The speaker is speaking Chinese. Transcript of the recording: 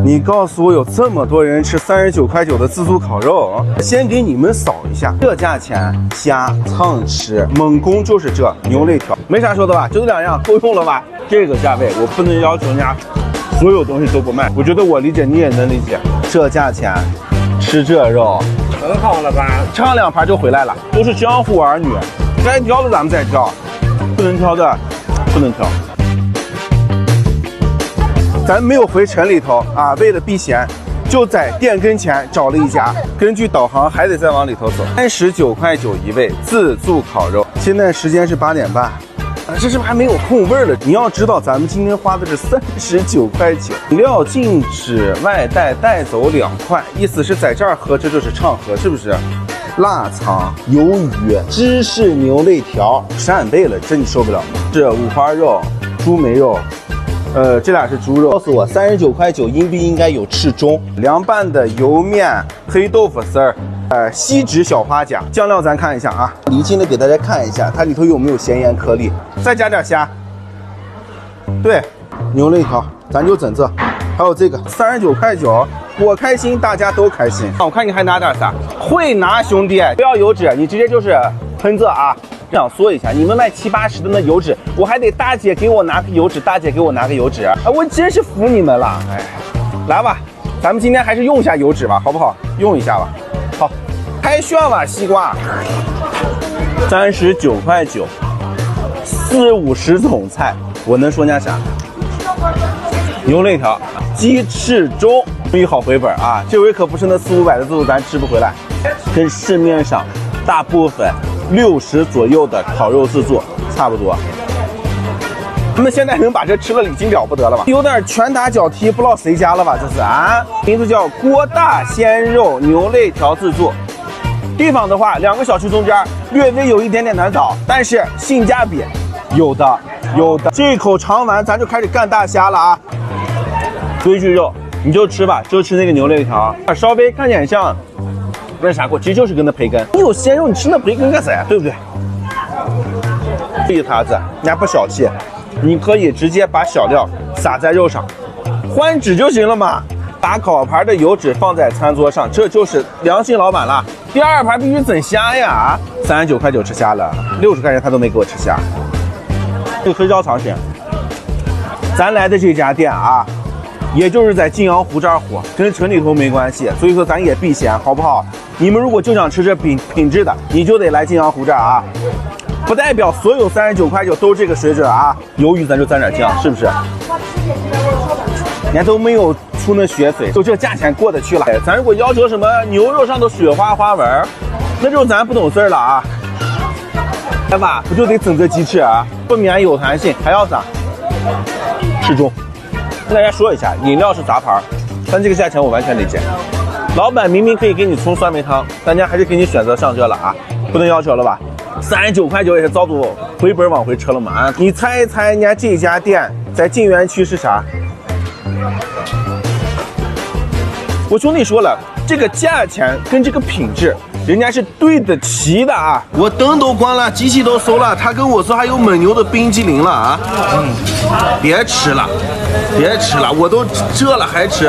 你告诉我有这么多人吃39.9块的自助烤肉，先给你们扫一下，这价钱虾蹭吃，猛攻就是这牛肋条，没啥说的吧？就这2样够用了吧？这个价位我不能要求人家所有东西都不卖，我觉得我理解你也能理解。这价钱吃这肉很好了吧？唱2盘就回来了，都是江湖儿女，该挑的咱们再挑，不能挑的不能挑。咱没有回城里头啊，为了避嫌，就在店跟前找了一家，根据导航还得再往里头走。39.9一位自助烤肉，现在时间是8点半。这是不是还没有控味儿了？你要知道，咱们今天花的是39.9，料禁止外带，带走2块，意思是在这儿喝，这就是畅喝，是不是？腊肠、鱿鱼、芝士牛肋条，扇贝了，这你受不了吗？这五花肉、猪梅肉。这俩是猪肉。告诉我，39.9应不应该有翅中？凉拌的油面、黑豆腐丝儿，锡纸小花甲。酱料咱看一下啊，离近的给大家看一下，它里头有没有咸盐颗粒？再加点虾。对，牛肋条，咱就整这。还有这个39.9，我开心，大家都开心。我看你还拿点啥？会拿兄弟，不要油脂，你直接就是喷这啊。想说一下，你们卖70、80的那油脂，我还得大姐给我拿个油脂，大姐给我拿个油脂，我真是服你们了。哎，来吧，咱们今天还是用一下油脂吧，好不好？用一下吧。好，开炫吧，西瓜，39.9，40、50种菜，我能说人家啥？牛肋条、鸡翅中，终于好回本啊！这回可不是那400、500的自助咱吃不回来，跟市面上大部分60左右的烤肉自助差不多。他们现在能把这吃了已经了不得了吧？有点拳打脚踢，不知道谁家了吧？这是啊，名字叫郭大鲜肉牛肋条自助。地方的话，2个小区中间，略微有一点点难找，但是性价比有的。这口尝完，咱就开始干大虾了啊！规矩肉你就吃吧，就吃那个牛肋条，稍微看起来像那啥锅，其实就是跟那培根。你有鲜肉，你吃那培根干啥呀？对不对？这一耙子，人家不小气，你可以直接把小料撒在肉上，换纸就行了嘛。把烤盘的油脂放在餐桌上，这就是良心老板了。第2盘必须整虾呀！39.9吃虾了，60块钱他都没给我吃虾。这个黑椒肠行。咱来的这家店啊，也就是在晋阳湖这儿火，跟城里头没关系，所以说咱也避嫌，好不好？你们如果就想吃这品质的，你就得来晋阳湖这儿啊，不代表所有39.9都这个水准啊。鱿鱼咱就蘸点酱，是不是？人家都没有出那血水，就这价钱过得去了。咱如果要求什么牛肉上的雪花花纹，那就是咱不懂事儿了啊。来吧，不就得整这鸡翅啊？不免有弹性，还要啥？适中。跟大家说一下，饮料是杂牌，但这个价钱我完全理解。老板明明可以给你冲酸梅汤，大家还是给你选择上这了啊，不能要求了吧？39.9也是早都回本往回撤了嘛。你猜一猜，人家这家店在晋源区是啥？我兄弟说了，这个价钱跟这个品质，人家是对得齐的啊！我灯都关了，机器都收了，他跟我说还有蒙牛的冰激凌了啊！别吃了，我都这了还吃？